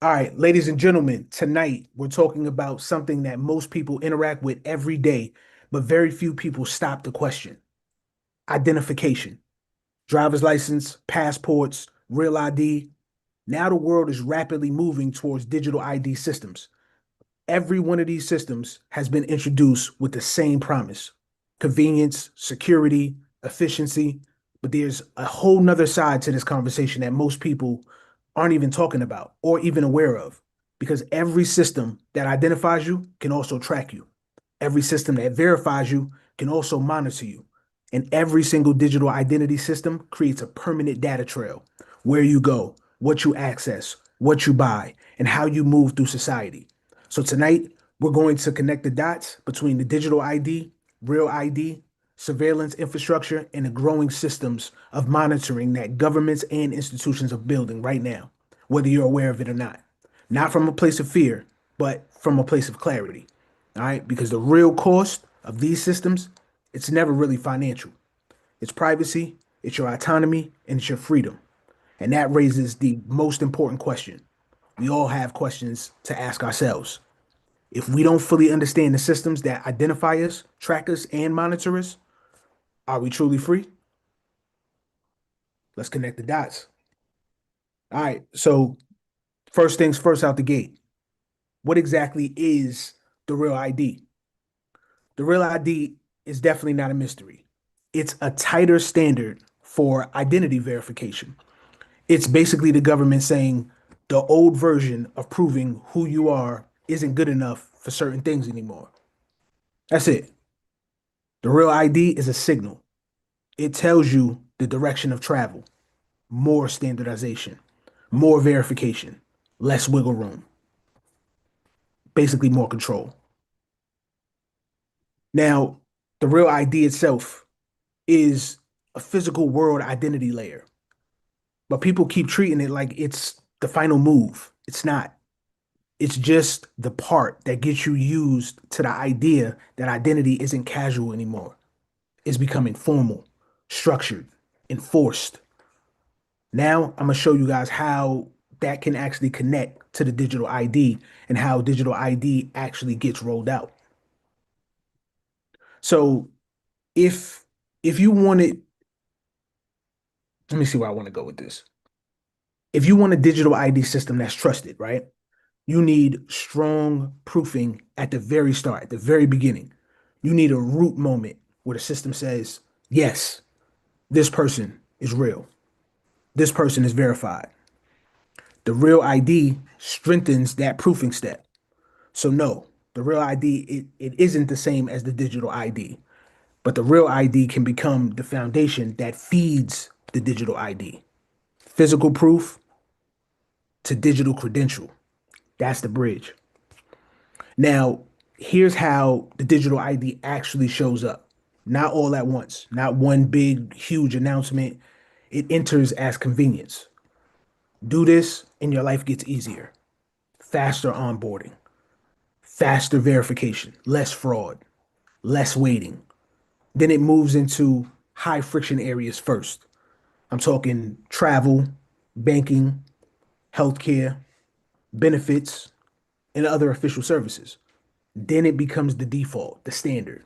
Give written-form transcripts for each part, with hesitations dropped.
All right, ladies and gentlemen, tonight we're talking about something that most people interact with every day, but very few people stop to question: identification. Driver's license, passports, real ID. Now the world is rapidly moving towards digital ID systems. Every one of these systems has been introduced with the same promise: convenience, security, efficiency. But there's a whole nother side to this conversation that most people aren't even talking about or even aware of. Because every system that identifies you can also track you. Every system that verifies you can also monitor you. And every single digital identity system creates a permanent data trail: where you go, what you access, what you buy, and how you move through society. So tonight, we're going to connect the dots between the digital ID, real ID, surveillance infrastructure, and the growing systems of monitoring that governments and institutions are building right now, whether you're aware of it or not. Not from a place of fear, but from a place of clarity. All right? Because the real cost of these systems, it's never really financial. It's privacy, it's your autonomy, and it's your freedom. And that raises the most important question. We all have questions to ask ourselves. If we don't fully understand the systems that identify us, track us, and monitor us, are we truly free? Let's connect the dots. All right. So, first things first out the gate. What exactly is the real ID? The real ID is definitely not a mystery. It's a tighter standard for identity verification. It's basically the government saying the old version of proving who you are isn't good enough for certain things anymore. That's it. The real ID is a signal. It tells you the direction of travel: more standardization, more verification, less wiggle room, basically more control. Now, the real ID itself is a physical world identity layer, but people keep treating it like it's the final move. It's not. It's just the part that gets you used to the idea that identity isn't casual anymore. It's becoming formal, structured, enforced. Now I'm gonna show you guys how that can actually connect to the digital ID and how digital ID actually gets rolled out. So if if you wanted, let me see where I want to go with this. If you want a digital ID system that's trusted, right? You need strong proofing at the very start, at the very beginning. You need a root moment where the system says, yes, this person is real. This person is verified. The real ID strengthens that proofing step. So no, the real ID, it isn't the same as the digital ID, but the real ID can become the foundation that feeds the digital ID. Physical proof to digital credential. That's the bridge. Now, here's how the digital ID actually shows up. Not all at once, not one big, huge announcement. It enters as convenience. Do this, and your life gets easier. Faster onboarding, faster verification, less fraud, less waiting. Then it moves into high friction areas first. I'm talking travel, banking, healthcare, benefits, and other official services. Then it becomes the default, the standard.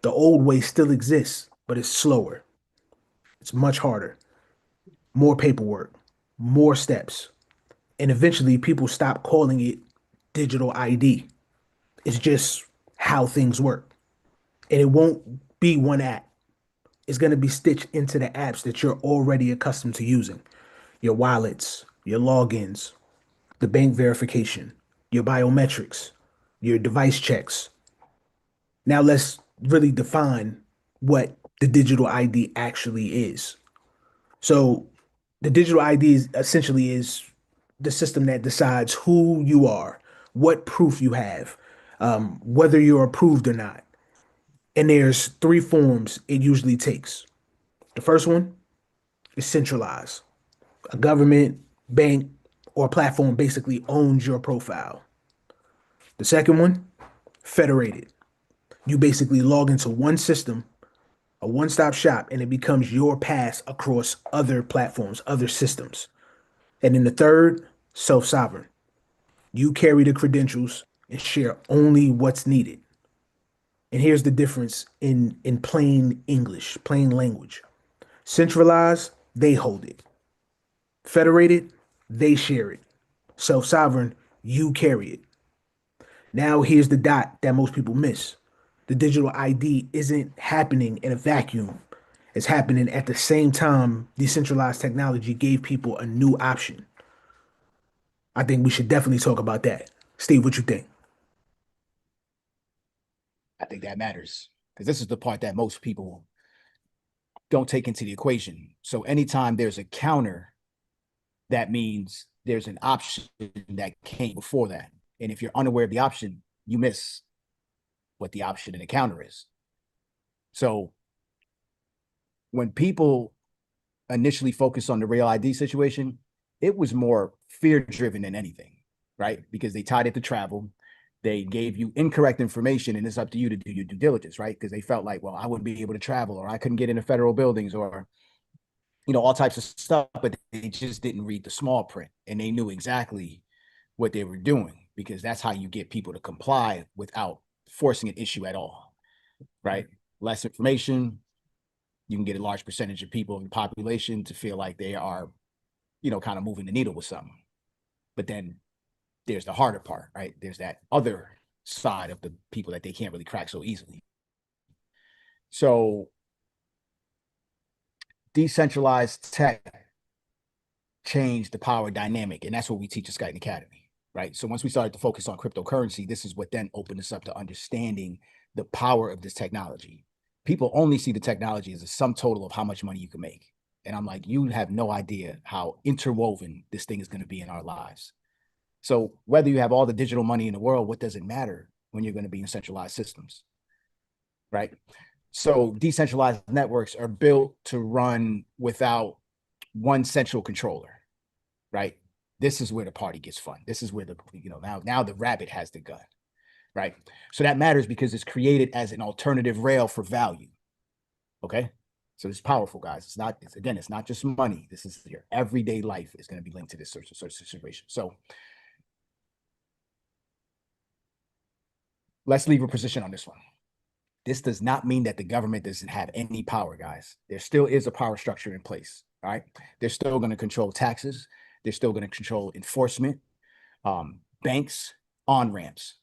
The old way still exists, but it's slower. It's much harder, more paperwork, more steps. And eventually people stop calling it digital ID. It's just how things work. And it won't be one app. It's going to be stitched into the apps that you're already accustomed to using: your wallets, your logins, the bank verification, your biometrics, your device checks. Now let's really define what the digital ID actually is. So the digital ID is essentially is the system that decides who you are, what proof you have, whether you're approved or not. And there's three forms it usually takes. The first one is centralized. A government, bank, or platform basically owns your profile. The second one, federated. You basically log into one system, a one-stop shop, and it becomes your pass across other platforms, other systems. And then the third, self-sovereign. You carry the credentials and share only what's needed. And here's the difference in plain English, plain language. Centralized, they hold it. Federated, they share it. Self-sovereign, you carry it. Now here's the dot that most people miss. The digital ID isn't happening in a vacuum. It's happening at the same time decentralized technology gave people a new option. I think we should definitely talk about that. Steve, what you think? I think that matters because this is the part that most people don't take into the equation. So anytime there's a counter, that means there's an option that came before that. And if you're unaware of the option, you miss what the option in the counter is. So when people initially focused on the real ID situation, it was more fear driven than anything, right? Because they tied it to travel. They gave you incorrect information, and it's up to you to do your due diligence, right? Because they felt like, well, I wouldn't be able to travel, or I couldn't get into federal buildings, or all types of stuff, but they just didn't read the small print, and they knew exactly what they were doing, because that's how you get people to comply without forcing an issue at all, right? Less information, you can get a large percentage of people in the population to feel like they are, kind of moving the needle with something. But then there's the harder part, right? There's that other side of the people that they can't really crack so easily. So decentralized tech changed the power dynamic, and that's what we teach at Skyton Academy, right? So once we started to focus on cryptocurrency, this is what then opened us up to understanding the power of this technology. People only see the technology as a sum total of how much money you can make. And I'm like, you have no idea how interwoven this thing is going to be in our lives. So whether you have all the digital money in the world, what does it matter when you're going to be in centralized systems, right? So decentralized networks are built to run without one central controller, right? This is where the party gets fun. This is where now the rabbit has the gun, right? So that matters because it's created as an alternative rail for value. Okay. So it's powerful, guys. It's not just money. This is your everyday life is going to be linked to this sort of situation. So let's leave a position on this one. This does not mean that the government doesn't have any power, guys. There still is a power structure in place. All right. They're still going to control taxes. They're still going to control enforcement, banks, on ramps,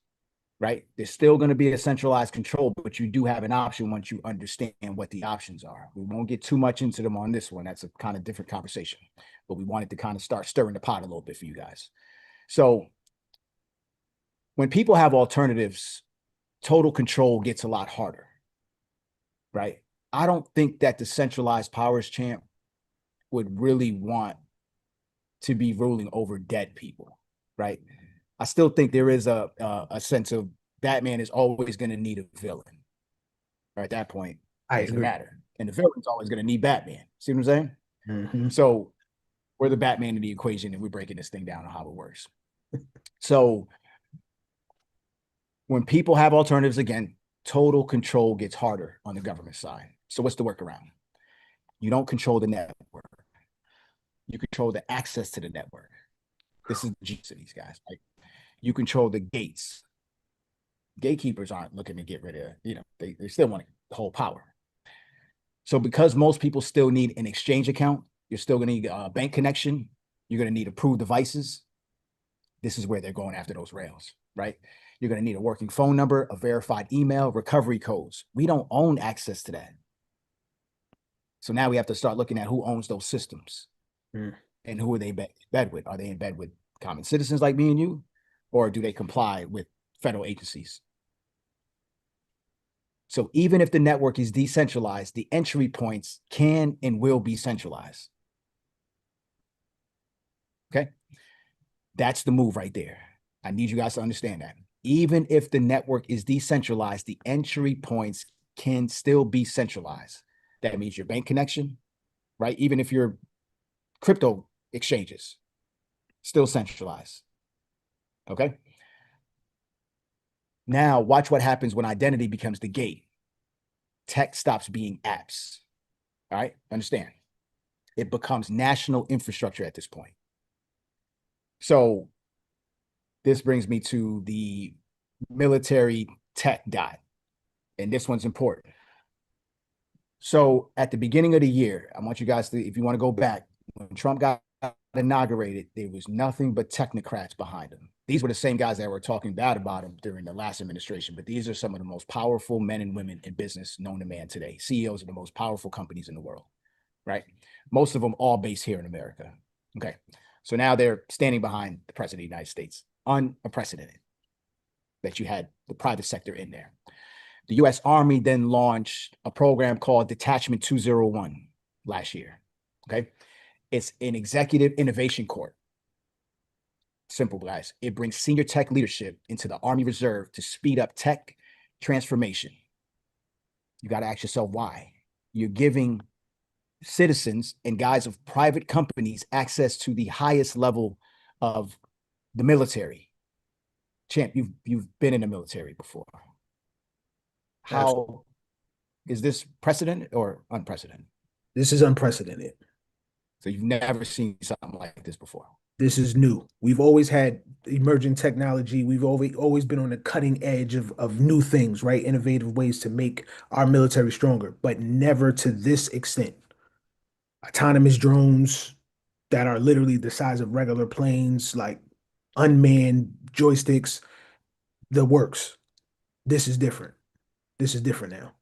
right? There's still going to be a centralized control, but you do have an option once you understand what the options are. We won't get too much into them on this one. That's a kind of different conversation, but we wanted to kind of start stirring the pot a little bit for you guys. So when people have alternatives, total control gets a lot harder, right? I don't think that the centralized powers champ would really want to be ruling over dead people, right? I still think there is a sense of Batman is always going to need a villain. Or at that point, I doesn't agree. matter. And the villain's always going to need Batman. See what I'm saying? Mm-hmm. So we're the Batman in the equation, and we're breaking this thing down on how it works. So when people have alternatives, again, total control gets harder on the government side. So what's the workaround? You don't control the network. You control the access to the network. This is the genius of these guys. Right? You control the gates. Gatekeepers aren't looking to get rid of, they still want to hold power. So because most people still need an exchange account, you're still going to need a bank connection. You're going to need approved devices. This is where they're going after those rails, right? You're going to need a working phone number, a verified email, recovery codes. We don't own access to that. So now we have to start looking at who owns those systems and who are they in bed with? Are they in bed with common citizens like me and you? Or do they comply with federal agencies? So even if the network is decentralized, the entry points can and will be centralized. Okay. That's the move right there. I need you guys to understand that. Even if the network is decentralized, the entry points can still be centralized. That means your bank connection, right? Even if your crypto exchanges, still centralized. Okay. Now watch what happens when identity becomes the gate. Tech stops being apps. All right. Understand? It becomes national infrastructure at this point. So this brings me to the military tech dot, and this one's important. So at the beginning of the year, I want you guys to, if you want to go back, when Trump got inaugurated, there was nothing but technocrats behind him. These were the same guys that were talking bad about him during the last administration, but these are some of the most powerful men and women in business known to man today, CEOs of the most powerful companies in the world, right? Most of them all based here in America. Okay. So now they're standing behind the president of the United States. Unprecedented that you had the private sector in there. The U.S. Army then launched a program called Detachment 201 last year. Okay. It's an executive innovation court. Simple, guys. It brings senior tech leadership into the Army Reserve to speed up tech transformation. You got to ask yourself why. You're giving citizens and guys of private companies access to the highest level of the military. Champ, you've been in the military before. Absolutely. How is this precedent or unprecedented? This is unprecedented. So you've never seen something like this before. This is new. We've always had emerging technology. We've always been on the cutting edge of new things, right? Innovative ways to make our military stronger, but never to this extent. Autonomous drones that are literally the size of regular planes, like unmanned joysticks, the works. This is different. This is different now.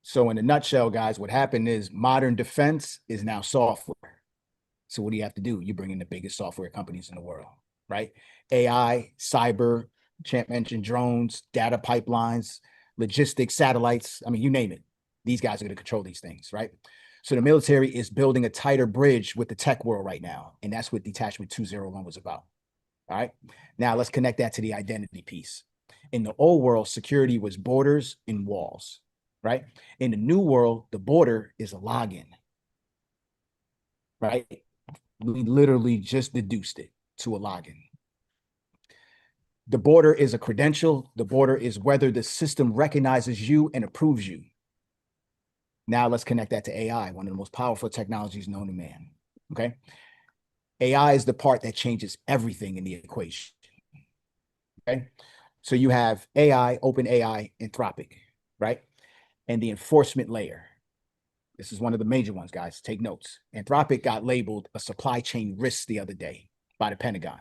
So in a nutshell, guys, what happened is modern defense is now software. So what do you have to do? You bring in the biggest software companies in the world, right? AI, cyber, Champ mentioned drones, data pipelines, logistics, satellites. I mean, you name it. These guys are going to control these things, right? So the military is building a tighter bridge with the tech world right now. And that's what Detachment 201 was about. All right. Now let's connect that to the identity piece. In the old world, security was borders and walls, right? In the new world, the border is a login, right? We literally just deduced it to a login. The border is a credential. The border is whether the system recognizes you and approves you. Now let's connect that to AI, one of the most powerful technologies known to man. Okay. AI is the part that changes everything in the equation. Okay. So you have AI, OpenAI, Anthropic, right? And the enforcement layer. This is one of the major ones, guys. Take notes. Anthropic got labeled a supply chain risk the other day by the Pentagon.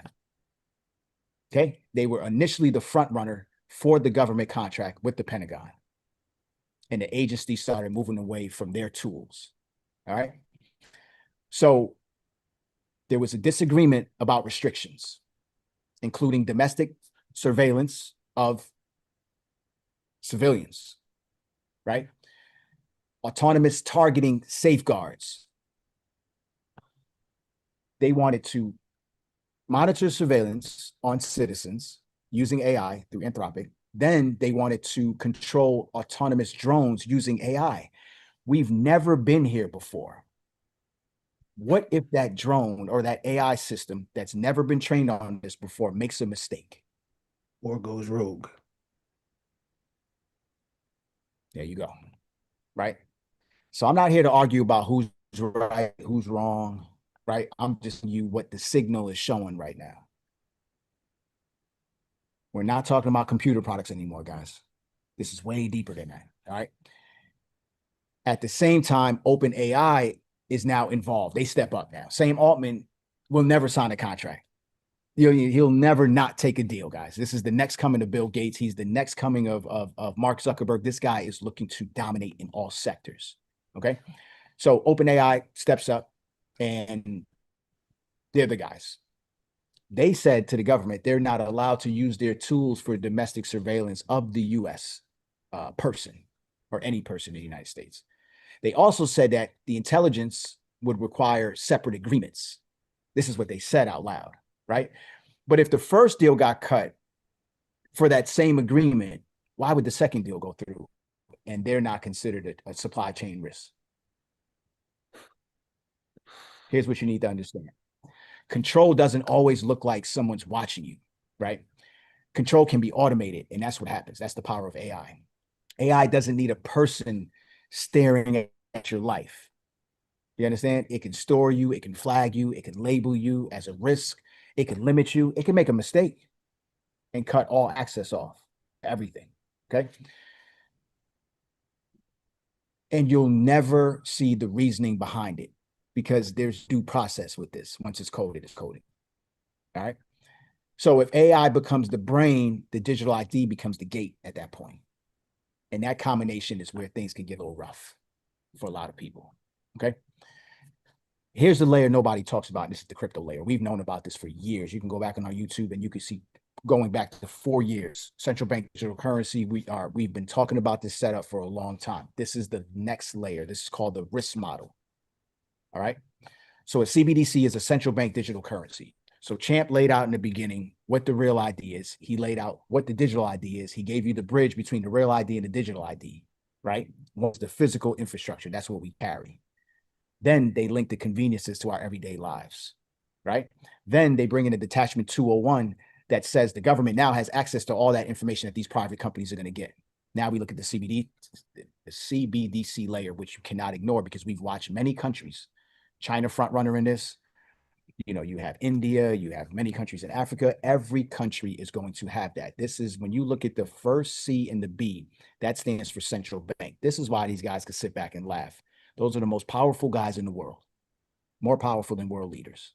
Okay. They were initially the front runner for the government contract with the Pentagon. And the agency started moving away from their tools. All right. So there was a disagreement about restrictions, including domestic surveillance of civilians, right? Autonomous targeting safeguards. They wanted to monitor surveillance on citizens using AI through Anthropic. Then they wanted to control autonomous drones using AI. We've never been here before. What if that drone or that AI system that's never been trained on this before makes a mistake? Or goes rogue. There you go. Right? So I'm not here to argue about who's right, who's wrong, right? I'm just you what the signal is showing right now. We're not talking about computer products anymore, guys. This is way deeper than that. All right. At the same time, OpenAI is now involved. They step up now. Sam Altman will never sign a contract. He'll never not take a deal, guys. This is the next coming of Bill Gates. He's the next coming of Mark Zuckerberg. This guy is looking to dominate in all sectors. Okay. So OpenAI steps up and they're the guys. They said to the government, they're not allowed to use their tools for domestic surveillance of the U.S. Person or any person in the United States. They also said that the intelligence would require separate agreements. This is what they said out loud, right? But if the first deal got cut for that same agreement, why would the second deal go through? And they're not considered a supply chain risk. Here's what you need to understand. Control doesn't always look like someone's watching you, right? Control can be automated, and that's what happens. That's the power of AI. AI doesn't need a person staring at your life. You understand? It can store you, it can flag you, it can label you as a risk. It can limit you. It can make a mistake and cut all access off, everything. Okay. And you'll never see the reasoning behind it because there's due process with this. Once it's coded, it's coded. All right. So if AI becomes the brain, the digital ID becomes the gate at that point. And that combination is where things can get a little rough for a lot of people. Okay. Here's the layer nobody talks about. This is the crypto layer. We've known about this for years. You can go back on our YouTube and you can see going back to 4 years, central bank digital currency. We've been talking about this setup for a long time. This is the next layer. This is called the risk model. All right. So a CBDC is a central bank digital currency. So Champ laid out in the beginning what the real ID is. He laid out what the digital ID is. He gave you the bridge between the real ID and the digital ID, right? What's the physical infrastructure? That's what we carry. Then they link the conveniences to our everyday lives, right? Then they bring in a detachment 201 that says the government now has access to all that information that these private companies are going to get. Now we look at the CBDC layer, which you cannot ignore because we've watched many countries, China front runner in this. You know, you have India, you have many countries in Africa. Every country is going to have that. This is when you look at the first C and the B, that stands for central bank. This is why these guys can sit back and laugh. Those are the most powerful guys in the world, more powerful than world leaders.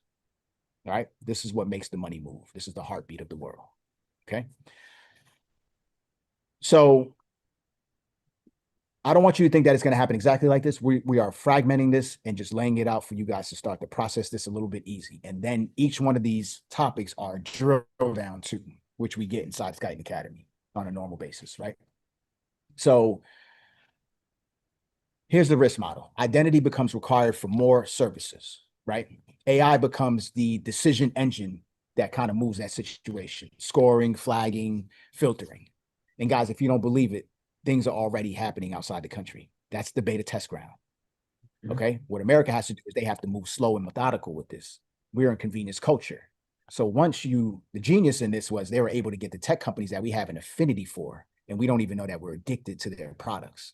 All right. This is what makes the money move. This is the heartbeat of the world. Okay. So I don't want you to think that it's going to happen exactly like this. We are fragmenting this and just laying it out for you guys to start to process this a little bit easy. And then each one of these topics are drilled down to, which we get inside Skyton Academy on a normal basis, right? So here's the risk model. Identity becomes required for more services, right? AI becomes the decision engine that kind of moves that situation, scoring, flagging, filtering. And guys, if you don't believe it, things are already happening outside the country. That's the beta test ground. Okay. What America has to do is they have to move slow and methodical with this. We're in convenience culture. So the genius in this was they were able to get the tech companies that we have an affinity for, and we don't even know that we're addicted to their products.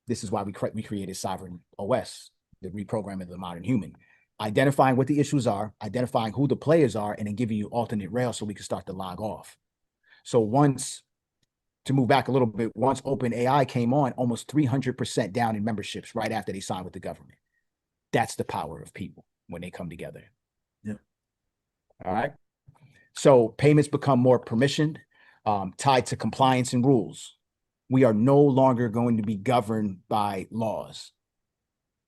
This is why we created Sovereign OS, the reprogramming of the modern human, identifying what the issues are, identifying who the players are, and then giving you alternate rails so we can start to log off. So to move back a little bit, once OpenAI came on, almost 300% down in memberships right after they signed with the government. That's the power of people when they come together. Yeah. All right. So payments become more permissioned, tied to compliance and rules. We are no longer going to be governed by laws.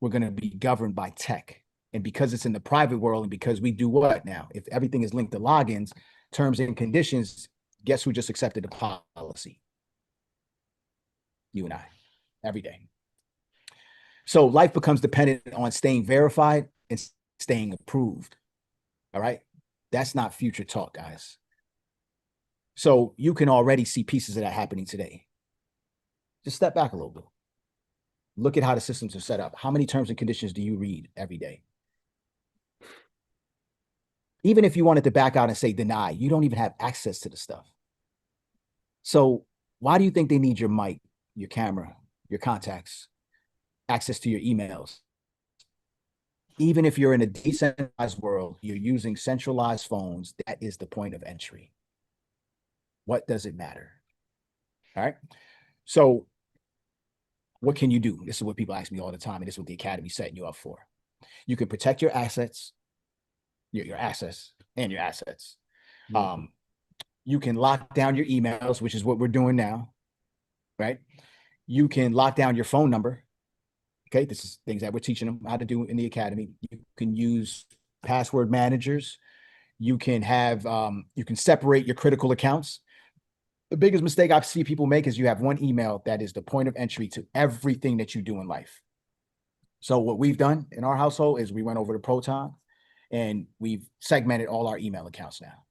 We're going to be governed by tech. And because it's in the private world and because we do what now? If everything is linked to logins, terms and conditions, guess who just accepted the policy? You and I, every day. So life becomes dependent on staying verified and staying approved. All right. That's not future talk, guys. So you can already see pieces of that happening today. Just step back a little bit. Look at how the systems are set up. How many terms and conditions do you read every day? Even if you wanted to back out and say deny, you don't even have access to the stuff. So why do you think they need your mic, your camera, your contacts, access to your emails? Even if you're in a decentralized world, you're using centralized phones. That is the point of entry. What does it matter? All right. So what can you do? This is what people ask me all the time, and this is what the Academy is setting you up for. You can protect your assets, your assets and your assets. Mm-hmm. You can lock down your emails, which is what we're doing now, right? You can lock down your phone number. Okay, this is things that we're teaching them how to do in the Academy. You can use password managers. You can have, you can separate your critical accounts. The biggest mistake I see people make is you have one email that is the point of entry to everything that you do in life. So what we've done in our household is we went over to Proton and we've segmented all our email accounts now.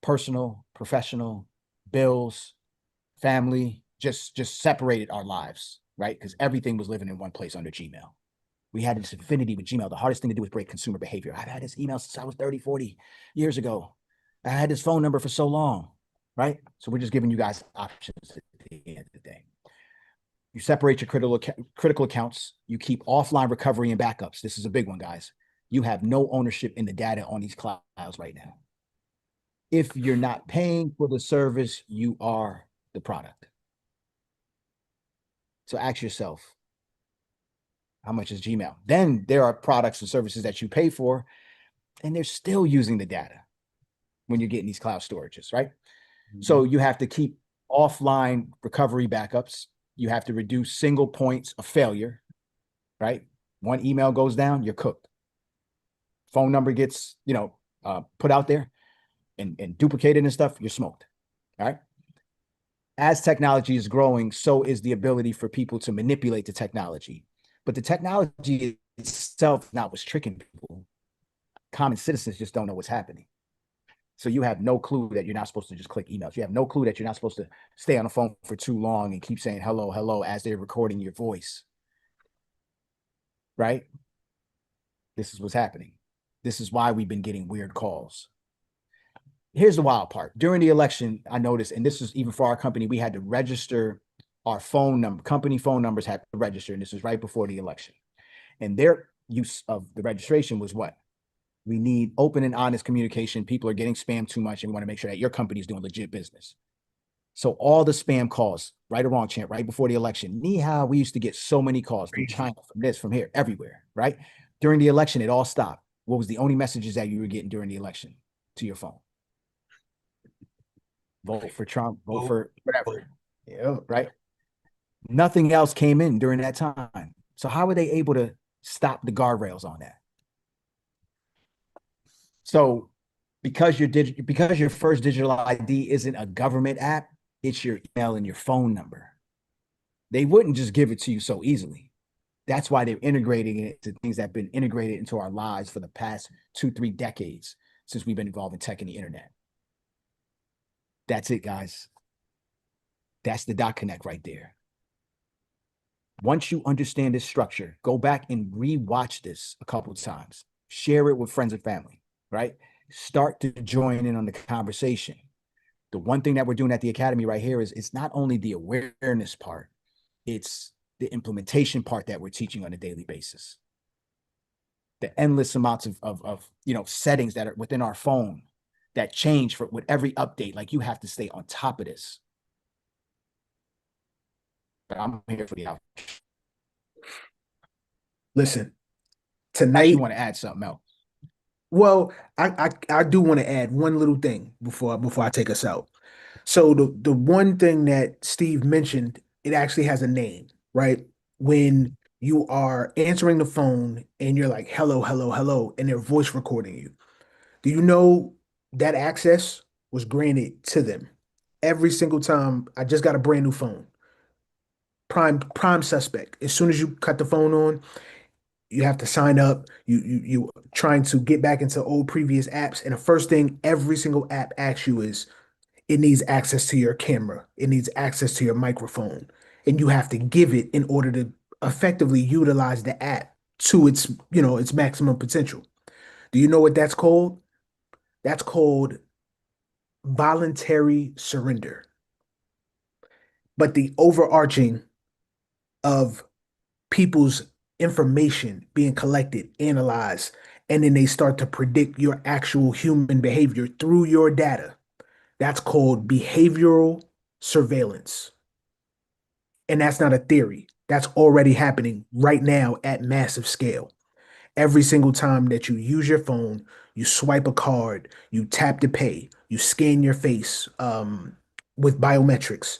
Personal, professional, bills, family, just separated our lives, right? Because everything was living in one place under Gmail. We had this affinity with Gmail. The hardest thing to do is break consumer behavior. I've had this email since I was 30, 40 years ago. I had this phone number for so long, right? So we're just giving you guys options at the end of the day. You separate your critical accounts. You keep offline recovery and backups. This is a big one, guys. You have no ownership in the data on these clouds right now. If you're not paying for the service, you are the product. So ask yourself, how much is Gmail? Then there are products and services that you pay for, and they're still using the data when you're getting these cloud storages, right? So you have to keep offline recovery backups. You have to reduce single points of failure, right? One email goes down, you're cooked. Phone number gets, put out there and duplicated and stuff, you're smoked. All right. As technology is growing, so is the ability for people to manipulate the technology. But the technology itself is not what's tricking people. Common citizens just don't know what's happening. So you have no clue that you're not supposed to just click emails. You have no clue that you're not supposed to stay on the phone for too long and keep saying hello, hello as they're recording your voice. Right? This is what's happening. This is why we've been getting weird calls. Here's the wild part. During the election, I noticed, and this is even for our company, we had to register our phone number. Company phone numbers had to register, and this was right before the election. And their use of the registration was what? We need open and honest communication. People are getting spammed too much, and we want to make sure that your company is doing legit business. So all the spam calls, right or wrong, Champ, right before the election. Ni hao, we used to get so many calls from China, from this, from here, everywhere, right? During the election, it all stopped. What was the only messages that you were getting during the election to your phone? Vote for Trump, vote for whatever. Yeah, right? Nothing else came in during that time. So how were they able to stop the guardrails on that? So because your first digital ID isn't a government app, it's your email and your phone number. They wouldn't just give it to you so easily. That's why they're integrating it to things that have been integrated into our lives for the past 2-3 decades since we've been involved in tech and the internet. That's it, guys. That's the dot connect right there. Once you understand this structure, go back and rewatch this a couple of times. Share it with friends and family, right? Start to join in on the conversation. The one thing that we're doing at the Academy right here is it's not only the awareness part, it's the implementation part that we're teaching on a daily basis. The endless amounts of settings that are within our phone that change with every update. Like, you have to stay on top of this. But I'm here for the out. Listen, I tonight. actually want to add something else. Well, I do want to add one little thing before I take us out. So the one thing that Steve mentioned, it actually has a name, right? When you are answering the phone and you're like, hello, hello, hello, and they're voice recording you. Do you know that access was granted to them? Every single time I just got a brand new phone. Prime suspect. As soon as you cut the phone on, you have to sign up. You trying to get back into old previous apps, and the first thing every single app asks you is it needs access to your camera. It needs access to your microphone, and you have to give it in order to effectively utilize the app to its maximum potential. Do you know what that's called? That's called voluntary surrender. But the overarching of people's information being collected, analyzed, and then they start to predict your actual human behavior through your data. That's called behavioral surveillance. And that's not a theory. That's already happening right now at massive scale. Every single time that you use your phone, you swipe a card, you tap to pay, you scan your face with biometrics,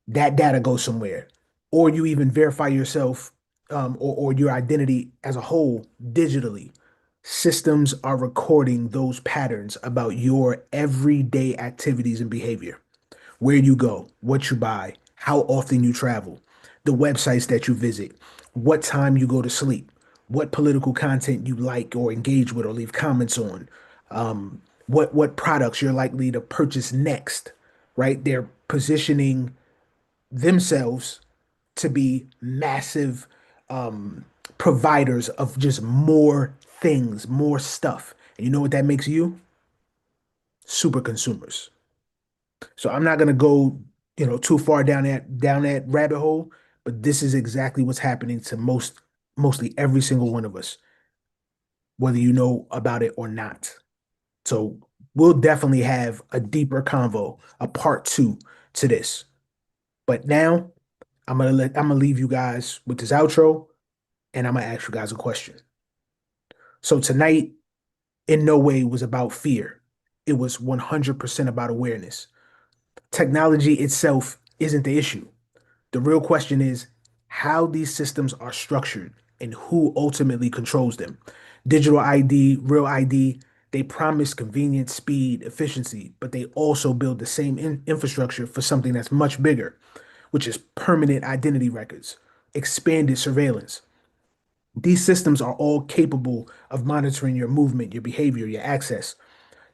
that data goes somewhere. Or you even verify yourself or your identity as a whole digitally. Systems are recording those patterns about your everyday activities and behavior, where you go, what you buy, how often you travel, the websites that you visit, what time you go to sleep, what political content you like or engage with or leave comments on, what products you're likely to purchase next, right? They're positioning themselves to be massive providers of just more things, more stuff. And you know what that makes you? Super consumers. So I'm not gonna go, too far down that rabbit hole, but this is exactly what's happening to mostly every single one of us. whether you know about it or not. So we'll definitely have a deeper convo, a part two to this. But now I'm gonna leave you guys with this outro, and I'm gonna ask you guys a question. So tonight, in no way was about fear. It was 100% about awareness. Technology itself isn't the issue. The real question is how these systems are structured and who ultimately controls them. Digital ID, real ID, they promise convenience, speed, efficiency, but they also build the same infrastructure for something that's much bigger, which is permanent identity records, expanded surveillance. These systems are all capable of monitoring your movement, your behavior, your access.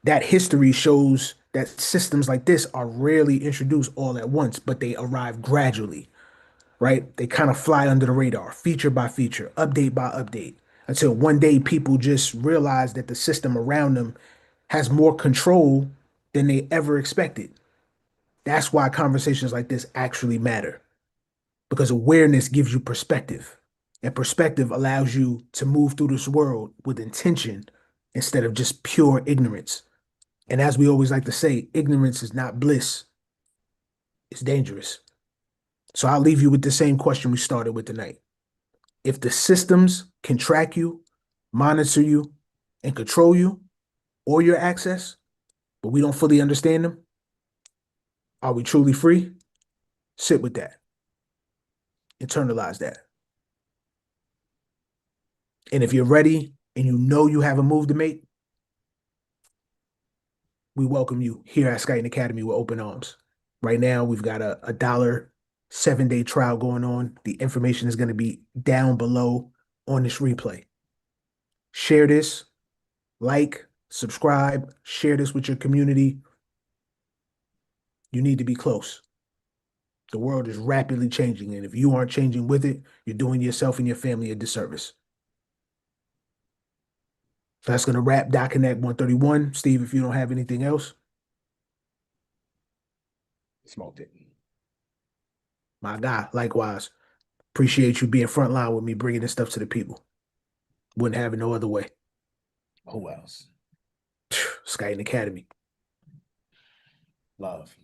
That history shows that systems like this are rarely introduced all at once, but they arrive gradually, right? They kind of fly under the radar, feature by feature, update by update, until one day people just realize that the system around them has more control than they ever expected. That's why conversations like this actually matter, because awareness gives you perspective, and perspective allows you to move through this world with intention instead of just pure ignorance. And as we always like to say, ignorance is not bliss, it's dangerous. So I'll leave you with the same question we started with tonight. If the systems can track you, monitor you, and control you or your access, but we don't fully understand them, are we truly free? Sit with that, internalize that. And if you're ready and you know you have a move to make, we welcome you here at Skyton Academy with open arms. Right now, we've got a dollar 7-day trial going on. The information is going to be down below on this replay. Share this, like, subscribe, share this with your community. You need to be close. The world is rapidly changing, and if you aren't changing with it, you're doing yourself and your family a disservice. So that's going to wrap Connect 131. Steve, if you don't have anything else, Smoked it. my guy, likewise. Appreciate you being frontline with me, bringing this stuff to the people. Wouldn't have it no other way. Who else? Skyton Academy. Love.